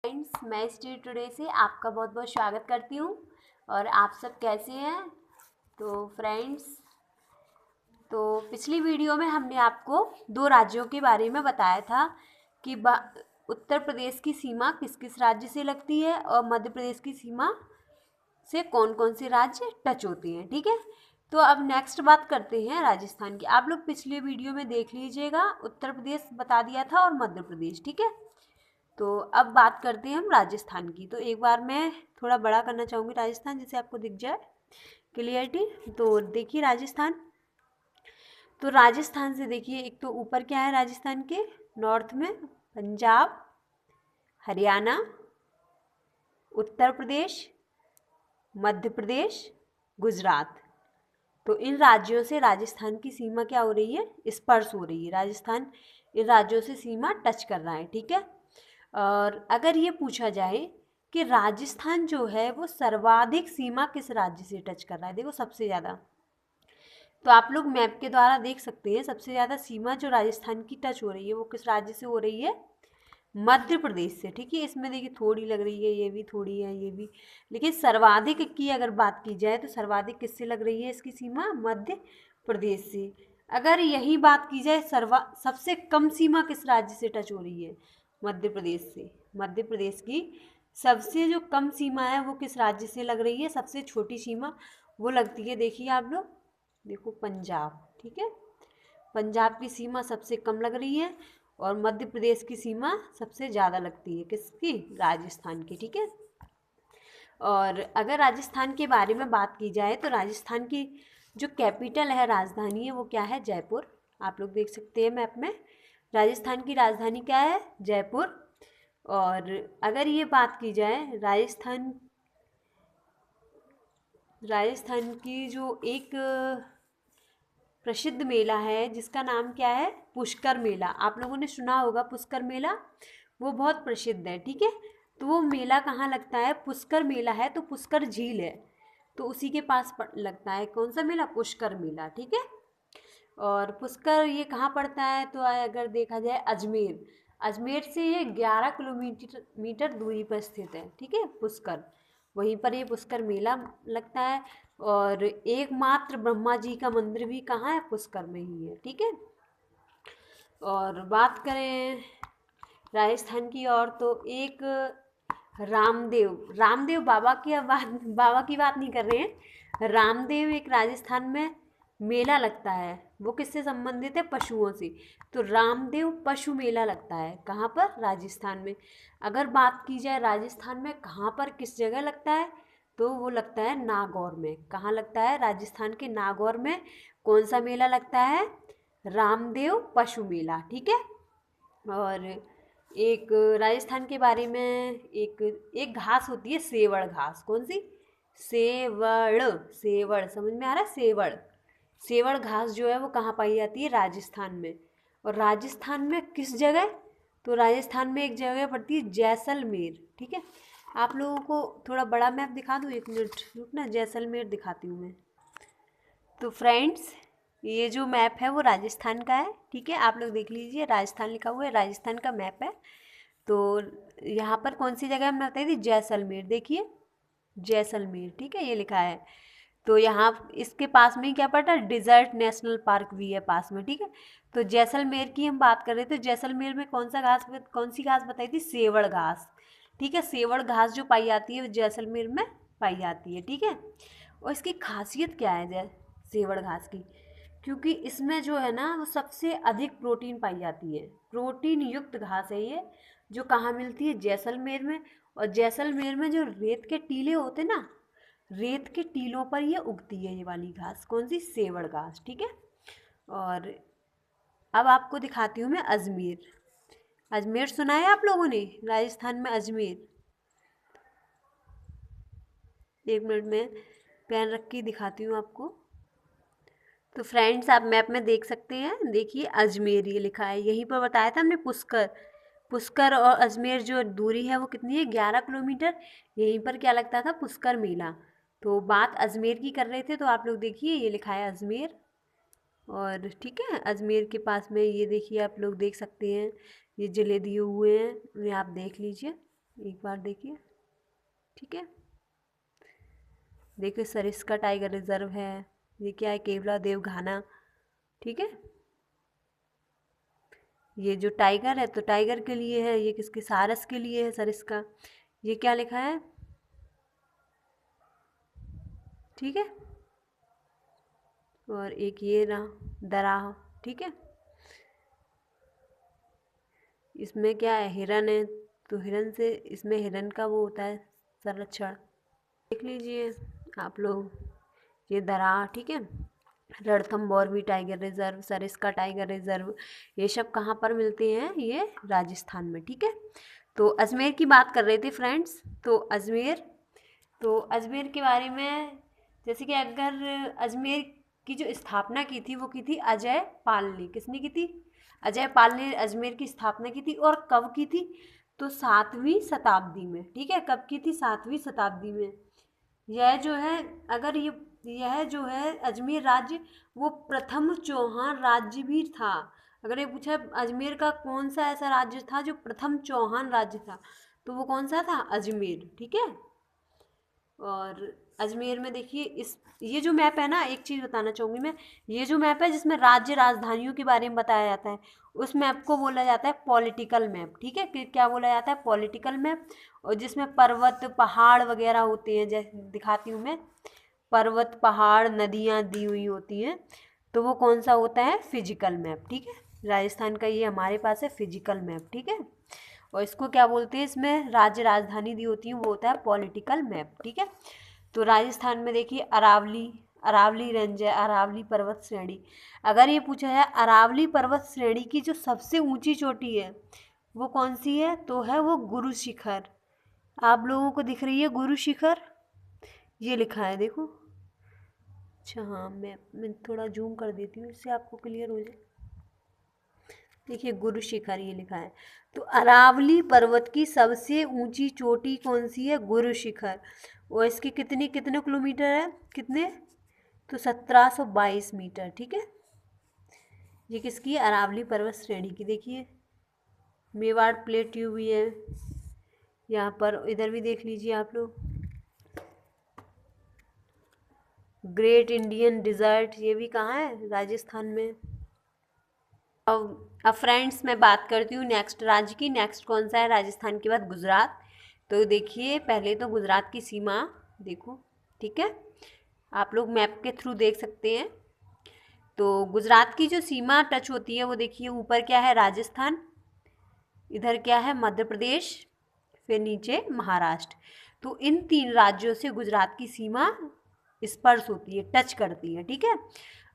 Friends, मैं study today से आपका बहुत बहुत स्वागत करती हूँ। और आप सब कैसे हैं? तो फ्रेंड्स, तो पिछली वीडियो में हमने आपको दो राज्यों के बारे में बताया था कि उत्तर प्रदेश की सीमा किस किस राज्य से लगती है और मध्य प्रदेश की सीमा से कौन कौन से राज्य टच होते हैं। ठीक है, तो अब नेक्स्ट बात करते हैं राजस्थान की। आप लोग पिछले वीडियो में देख लीजिएगा, उत्तर प्रदेश बता दिया था और मध्य प्रदेश। ठीक है, तो अब बात करते हैं हम राजस्थान की। तो एक बार मैं थोड़ा बड़ा करना चाहूँगी राजस्थान, जिससे आपको दिख जाए क्लियरिटी। तो देखिए राजस्थान, तो राजस्थान से देखिए, एक तो ऊपर क्या है राजस्थान के नॉर्थ में पंजाब, हरियाणा, उत्तर प्रदेश, मध्य प्रदेश, गुजरात। तो इन राज्यों से राजस्थान की सीमा क्या हो रही है, स्पर्श हो रही है। राजस्थान इन राज्यों से सीमा टच कर रहा है। ठीक है, और अगर ये पूछा जाए कि राजस्थान जो है वो सर्वाधिक सीमा किस राज्य से टच कर रहा है, देखो सबसे ज़्यादा, तो आप लोग मैप के द्वारा देख सकते हैं सबसे ज़्यादा सीमा जो राजस्थान की टच हो रही है वो किस राज्य से हो रही है, मध्य प्रदेश से। ठीक है, इसमें देखिए थोड़ी लग रही है, ये भी थोड़ी है, ये भी, लेकिन सर्वाधिक की अगर बात की जाए तो सर्वाधिक किससे लग रही है इसकी सीमा, मध्य प्रदेश से। अगर यही बात की जाए सबसे कम सीमा किस राज्य से टच हो रही है, मध्य प्रदेश से। मध्य प्रदेश की सबसे जो कम सीमा है वो किस राज्य से लग रही है, सबसे छोटी सीमा वो लगती है, देखिए आप लोग देखो, पंजाब। ठीक है, पंजाब की सीमा सबसे कम लग रही है और मध्य प्रदेश की सीमा सबसे ज़्यादा लगती है, किसकी, राजस्थान की। ठीक है, और अगर राजस्थान के बारे में बात की जाए तो राजस्थान की जो कैपिटल है, राजधानी है, वो क्या है, जयपुर। आप लोग देख सकते हैं मैप में, राजस्थान की राजधानी क्या है, जयपुर। और अगर ये बात की जाए राजस्थान की जो एक प्रसिद्ध मेला है जिसका नाम क्या है, पुष्कर मेला। आप लोगों ने सुना होगा पुष्कर मेला, वो बहुत प्रसिद्ध है। ठीक है, तो वो मेला कहाँ लगता है, पुष्कर मेला है, तो पुष्कर झील है तो उसी के पास लगता है कौन सा मेला, पुष्कर मेला। ठीक है, और पुष्कर ये कहाँ पड़ता है, तो अगर देखा जाए अजमेर, अजमेर से ये 11 किलोमीटर दूरी पर स्थित है। ठीक है, पुष्कर, वहीं पर ये पुष्कर मेला लगता है। और एकमात्र ब्रह्मा जी का मंदिर भी कहाँ है, पुष्कर में ही है। ठीक है, और बात करें राजस्थान की और, तो एक रामदेव बाबा की बात नहीं कर रहे हैं। रामदेव एक राजस्थान में मेला लगता है, वो किससे संबंधित है, पशुओं से। तो रामदेव पशु मेला लगता है कहाँ पर, राजस्थान में। अगर बात की जाए राजस्थान में कहाँ पर किस जगह लगता है, तो वो लगता है नागौर में। कहाँ लगता है, राजस्थान के नागौर में कौन सा मेला लगता है, रामदेव पशु मेला। ठीक है, और एक राजस्थान के बारे में एक घास होती है, सेवड़ घास। कौन सी, सेवड़, सेवड़ समझ में आ रहा है, सेवड़, सेवड़ घास जो है वो कहाँ पाई जाती है, राजस्थान में। और राजस्थान में किस जगह, तो राजस्थान में एक जगह पड़ती है जैसलमेर। ठीक है, आप लोगों को थोड़ा बड़ा मैप दिखा दूँ, एक मिनट रुकना, जैसलमेर दिखाती हूँ मैं। तो फ्रेंड्स, ये जो मैप है वो राजस्थान का है। ठीक है, आप लोग देख लीजिए, राजस्थान लिखा हुआ है, राजस्थान का मैप है। तो यहाँ पर कौन सी जगह हमने बताई थी, जैसलमेर। देखिए जैसलमेर, ठीक है, ये लिखा है। तो यहाँ इसके पास में ही क्या पड़ता है, डिजर्ट नेशनल पार्क भी है पास में। ठीक है, तो जैसलमेर की हम बात कर रहे थे, जैसलमेर में कौन सी घास बताई थी, सेवड़ घास। ठीक है, सेवड़ घास जो पाई जाती है वो जैसलमेर में पाई जाती है। ठीक है, और इसकी खासियत क्या है सेवड़ घास की, क्योंकि इसमें जो है ना वो सबसे अधिक प्रोटीन पाई जाती है, प्रोटीन युक्त घास है ये, जो कहाँ मिलती है, जैसलमेर में। और जैसलमेर में जो रेत के टीले होते ना, रेत के टीलों पर ये उगती है ये वाली घास, कौन सी, सेवड़ घास। ठीक है, और अब आपको दिखाती हूँ मैं अजमेर। अजमेर सुना है आप लोगों ने, राजस्थान में अजमेर। एक मिनट में पेन रख के दिखाती हूँ आपको। तो फ्रेंड्स, आप मैप में देख सकते हैं, देखिए अजमेर ये लिखा है, यहीं पर बताया था हमने पुष्कर। पुष्कर और अजमेर जो दूरी है वो कितनी है, 11 किलोमीटर। यहीं पर क्या लगता था, पुष्कर मेला। तो बात अजमेर की कर रहे थे, तो आप लोग देखिए ये लिखा है अजमेर। और ठीक है, अजमेर के पास में ये देखिए, आप लोग देख सकते हैं, ये जिले दिए हुए हैं, ये आप देख लीजिए। एक बार देखिए, ठीक है। देखिए सरिस्का टाइगर रिजर्व है, ये क्या है, केवला देव घाना, ठीक है। ये जो टाइगर है तो टाइगर के लिए है, ये किसके, सारस के लिए है सरिस्का। ये क्या लिखा है, ठीक है। और एक ये रहा दराह, ठीक है। इसमें क्या है, हिरन है, तो हिरन से, इसमें हिरन का वो होता है संरक्षण। देख लीजिए आप लोग, ये दराह, ठीक है। रणथंभौर भी tiger reserve, Sariska tiger reserve, ये सब कहाँ पर मिलते हैं, ये राजस्थान में, ठीक है। तो अजमेर की बात कर रहे थे फ्रेंड्स। तो अजमेर के बारे में, जैसे कि अगर अजमेर की जो स्थापना की थी वो की थी अजय पाल ने। किसने की थी, अजय पाल ने अजमेर की स्थापना की थी। और कब की थी, तो 7वीं शताब्दी में, ठीक है। कब की थी, 7वीं शताब्दी में। यह जो है, अगर यह जो है अजमेर राज्य, वो प्रथम चौहान राज्य भी था। अगर ये पूछा अजमेर का कौन सा ऐसा राज्य था जो प्रथम चौहान राज्य था, तो वो कौन सा था, अजमेर, ठीक है। और अजमेर में देखिए, इस ये जो मैप है ना, एक चीज़ बताना चाहूँगी मैं, ये जो मैप है जिसमें राज्य राजधानियों के बारे में बताया जाता है, उस मैप को बोला जाता है पॉलिटिकल मैप, ठीक है। क्या बोला जाता है, पॉलिटिकल मैप। और जिसमें पर्वत पहाड़ वगैरह होते हैं, जैसे दिखाती हूँ मैं, पर्वत पहाड़ नदियाँ दी हुई होती हैं, तो वो कौन सा होता है, फिजिकल मैप, ठीक है। राजस्थान का ये हमारे पास है फिजिकल मैप, ठीक है। और इसको क्या बोलते हैं, इसमें राज्य राजधानी दी होती है, वो होता है पॉलिटिकल मैप, ठीक है। तो राजस्थान में देखिए अरावली रेंज है, अरावली पर्वत श्रेणी। अगर ये पूछा है अरावली पर्वत श्रेणी की जो सबसे ऊंची चोटी है वो कौन सी है, तो है वो गुरु शिखर। आप लोगों को दिख रही है गुरु शिखर, ये लिखा है देखो। अच्छा हाँ, मैं थोड़ा जूम कर देती हूँ, इससे आपको क्लियर हो जाए। देखिए गुरु शिखर ये लिखा है। तो अरावली पर्वत की सबसे ऊंची चोटी कौन सी है, गुरु शिखर। और इसकी कितने किलोमीटर है, कितने, तो 1722 मीटर, ठीक है। ये किसकी है, अरावली पर्वत श्रेणी की। देखिए मेवाड़ प्लेट्यू भी है यहाँ पर, इधर भी देख लीजिए आप लोग। ग्रेट इंडियन डिज़र्ट, ये भी कहाँ है, राजस्थान में। अब फ्रेंड्स मैं बात करती हूँ नेक्स्ट राज्य की। नेक्स्ट कौन सा है, राजस्थान के बाद गुजरात। तो देखिए पहले तो गुजरात की सीमा देखो, ठीक है। आप लोग मैप के थ्रू देख सकते हैं। तो गुजरात की जो सीमा टच होती है वो देखिए, ऊपर क्या है, राजस्थान, इधर क्या है, मध्य प्रदेश, फिर नीचे महाराष्ट्र। तो इन 3 राज्यों से गुजरात की सीमा स्पर्श होती है, टच करती है, ठीक है।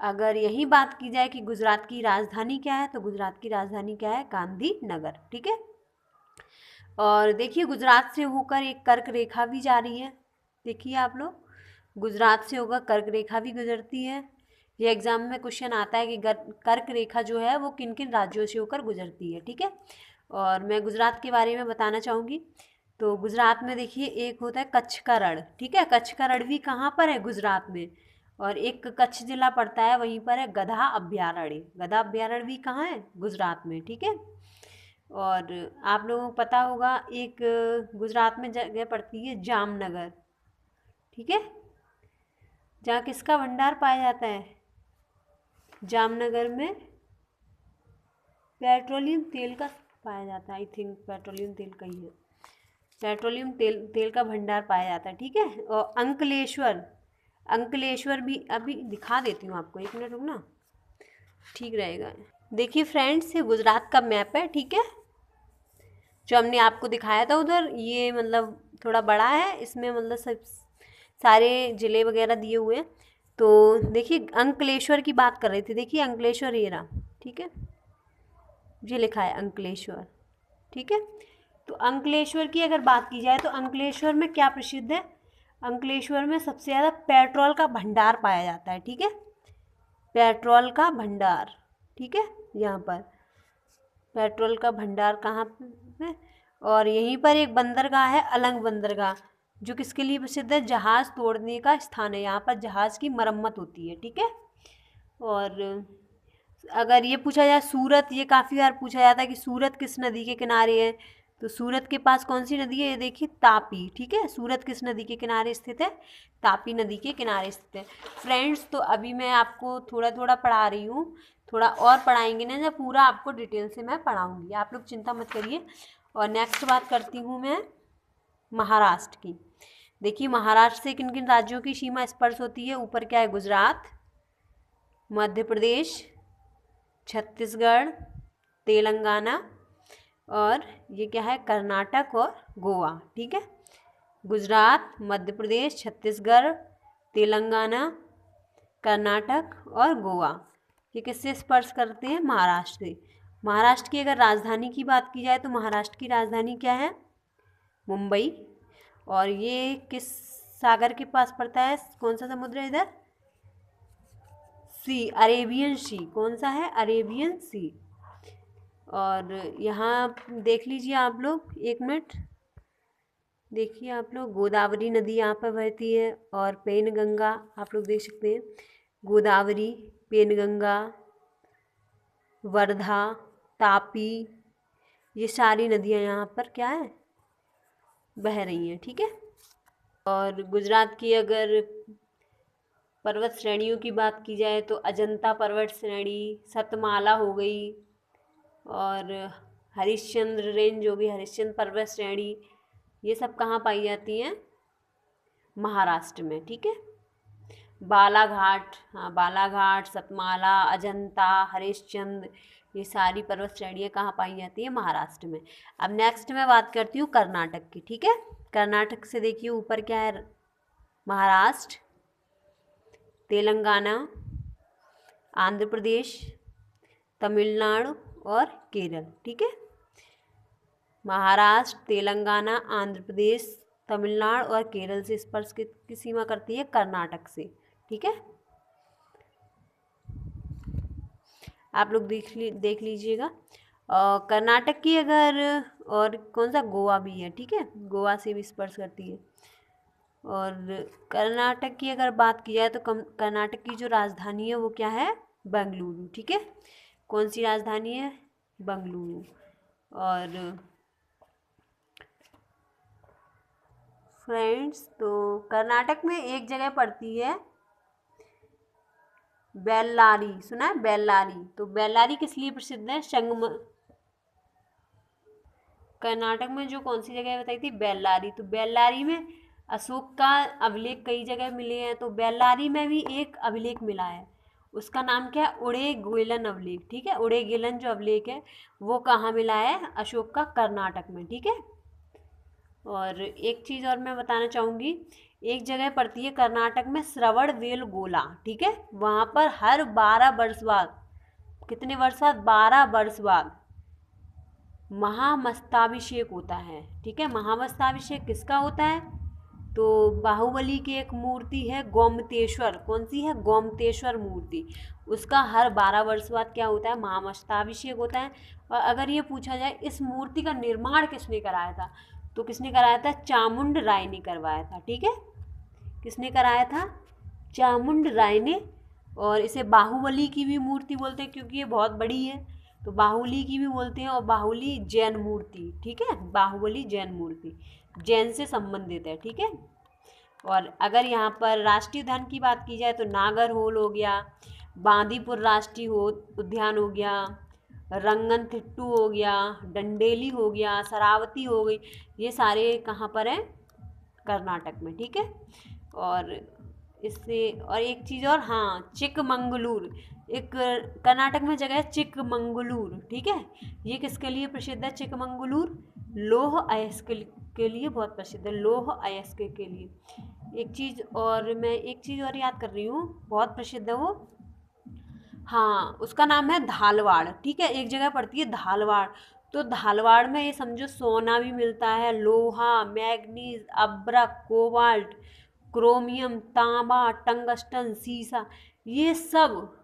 अगर यही बात की जाए कि गुजरात की राजधानी क्या है, तो गुजरात की राजधानी क्या है, गांधीनगर, ठीक है। और देखिए गुजरात से होकर एक कर्क रेखा भी जा रही है। देखिए आप लोग, गुजरात से होकर कर्क रेखा भी गुजरती है। ये एग्जाम में क्वेश्चन आता है कि कर्क रेखा जो है वो किन किन राज्यों से होकर गुजरती है, ठीक है। और मैं गुजरात के बारे में बताना चाहूँगी। तो गुजरात में देखिए एक होता है कच्छ का रण, ठीक है। कच्छ का रण भी कहाँ पर है, गुजरात में। और एक कच्छ जिला पड़ता है, वहीं पर है गधा अभ्यारण्य। गधा अभ्यारण्य भी कहाँ है, गुजरात में, ठीक है। और आप लोगों को पता होगा एक गुजरात में जगह पड़ती है जामनगर, ठीक है, जहाँ किसका भंडार पाया जाता है, जामनगर में पेट्रोलियम तेल का पाया जाता है। आई थिंक पेट्रोलियम तेल का ही है, पेट्रोलियम तेल का भंडार पाया जाता है, ठीक है। और अंकलेश्वर भी अभी दिखा देती हूँ आपको, 1 मिनट रुकना, ठीक रहेगा। देखिए फ्रेंड्स ये गुजरात का मैप है, ठीक है, जो हमने आपको दिखाया था उधर। ये मतलब थोड़ा बड़ा है, इसमें मतलब सब सारे ज़िले वगैरह दिए हुए हैं। तो देखिए अंकलेश्वर की बात कर रहे थे, देखिए अंकलेश्वर ये रहा, ठीक है, ये लिखा है अंकलेश्वर, ठीक है। तो अंकलेश्वर की अगर बात की जाए तो अंकलेश्वर में क्या प्रसिद्ध है, अंकलेश्वर में सबसे ज़्यादा पेट्रोल का भंडार पाया जाता है, ठीक है, पेट्रोल का भंडार, ठीक है। यहाँ पर पेट्रोल का भंडार कहाँ पे, और यहीं पर एक बंदरगाह है, अलंग बंदरगाह, जो किसके लिए प्रसिद्ध है, जहाज़ तोड़ने का स्थान है। यहाँ पर जहाज़ की मरम्मत होती है, ठीक है। और अगर ये पूछा जाए सूरत, ये काफ़ी बार पूछा जाता है कि सूरत किस नदी के किनारे है, तो सूरत के पास कौन सी नदी है, ये देखिए तापी। ठीक है, सूरत किस नदी के किनारे स्थित है, तापी नदी के किनारे स्थित है। फ्रेंड्स, तो अभी मैं आपको थोड़ा थोड़ा पढ़ा रही हूँ, थोड़ा और पढ़ाएंगे ना जब पूरा आपको डिटेल से मैं पढ़ाऊँगी, आप लोग चिंता मत करिए। और नेक्स्ट बात करती हूँ मैं महाराष्ट्र की। देखिए महाराष्ट्र से किन किन राज्यों की सीमा स्पर्श होती है। ऊपर क्या है, गुजरात, मध्य प्रदेश, छत्तीसगढ़, तेलंगाना, और ये क्या है, कर्नाटक और गोवा। ठीक है, गुजरात, मध्य प्रदेश, छत्तीसगढ़, तेलंगाना, कर्नाटक और गोवा, ये किससे स्पर्श करते हैं, महाराष्ट्र से। महाराष्ट्र की अगर राजधानी की बात की जाए तो महाराष्ट्र की राजधानी क्या है, मुंबई। और ये किस सागर के पास पड़ता है, कौन सा समुद्र है इधर, सी, अरेबियन सी। कौन सा है, अरेबियन सी। और यहाँ देख लीजिए आप लोग, एक मिनट देखिए आप लोग, गोदावरी नदी यहाँ पर बहती है, और पेनगंगा आप लोग देख सकते हैं, गोदावरी, पेनगंगा, वर्धा, तापी, ये सारी नदियाँ यहाँ पर क्या है, बह रही हैं। ठीक है, और गुजरात की अगर पर्वत श्रेणियों की बात की जाए तो अजंता पर्वत श्रेणी, सतमाला हो गई, और हरिश्चंद्र रेंज हो गई, हरिश्चंद्र पर्वत श्रेणी, ये सब कहाँ पाई जाती हैं, महाराष्ट्र में। ठीक है, बालाघाट, हाँ बालाघाट, सतमाला, अजंता, हरिश्चंद्र, ये सारी पर्वत श्रेणियाँ कहाँ पाई जाती है, महाराष्ट्र में। अब नेक्स्ट मैं बात करती हूँ कर्नाटक की। ठीक है, कर्नाटक से देखिए ऊपर क्या है, महाराष्ट्र, तेलंगाना, आंध्र प्रदेश, तमिलनाडु और केरल। ठीक है, महाराष्ट्र, तेलंगाना, आंध्र प्रदेश, तमिलनाडु और केरल से स्पर्श की सीमा करती है कर्नाटक से। ठीक है, आप लोग देख लीजिएगा। कर्नाटक की अगर, और कौन सा, गोवा भी है। ठीक है, गोवा से भी स्पर्श करती है। और कर्नाटक की अगर बात की जाए तो कर्नाटक की जो राजधानी है वो क्या है, बेंगलुरु। ठीक है, कौन सी राजधानी है, बेंगलुरु। और फ्रेंड्स, तो कर्नाटक में एक जगह पड़ती है बेल्लारी, सुना है बेल्लारी, तो बेल्लारी किस लिए प्रसिद्ध है, कर्नाटक में जो कौन सी जगह बताई थी, बेल्लारी, तो बेल्लारी में अशोक का अभिलेख कई जगह मिले हैं, तो बेल्लारी में भी एक अभिलेख मिला है, उसका नाम क्या है, उड़ेगेलन अभिलेख। ठीक है, उड़ेगेलन जो अभिलेख है वो कहाँ मिला है, अशोक का, कर्नाटक में। ठीक है, और एक चीज़ और मैं बताना चाहूँगी, एक जगह पड़ती है कर्नाटक में श्रवणबेलगोला। ठीक है, वहाँ पर हर 12 वर्ष बाद, कितने वर्ष बाद, 12 वर्ष बाद महामस्ताभिषेक होता है। ठीक है, महामस्ताभिषेक किसका होता है, तो बाहुबली की एक मूर्ति है गोमतेश्वर, कौन सी है, गोमतेश्वर मूर्ति, उसका हर 12 वर्ष बाद क्या होता है, महामस्ताभिषेक होता है। और अगर ये पूछा जाए इस मूर्ति का निर्माण किसने कराया था, तो किसने कराया था, चामुंड राय ने करवाया था। ठीक है, किसने कराया था, चामुंड राय ने। और इसे बाहुबली की भी मूर्ति बोलते हैं क्योंकि ये बहुत बड़ी है, तो बाहुबली की भी बोलते हैं, और बाहुबली जैन मूर्ति। ठीक है, बाहुबली जैन मूर्ति, जैन से संबंधित है। ठीक है, और अगर यहाँ पर राष्ट्रीय उद्यान की बात की जाए तो नागरहोल हो गया, बांदीपुर राष्ट्रीय उद्यान हो गया, रंगनथिट्टू हो गया, डंडेली हो गया, शरावती हो गई, ये सारे कहाँ पर हैं, कर्नाटक में। ठीक है, और इससे और एक चीज़ और, हाँ चिकमंगलूर, एक कर्नाटक में जगह है चिकमंगलूर। ठीक है, ये किसके लिए प्रसिद्ध है, चिकमंगलूर, लौह अयस्क के लिए बहुत प्रसिद्ध है, लौह अयस्क के लिए। एक चीज़ और याद कर रही हूँ, बहुत प्रसिद्ध है वो, हाँ उसका नाम है धालवाड़। ठीक है, एक जगह पड़ती है धालवाड़, तो धालवाड़ में ये समझो सोना भी मिलता है, लोहा, मैग्नीज, अब्रक, कोबाल्ट, क्रोमियम, तांबा, टंगस्टन, सीसा, ये सब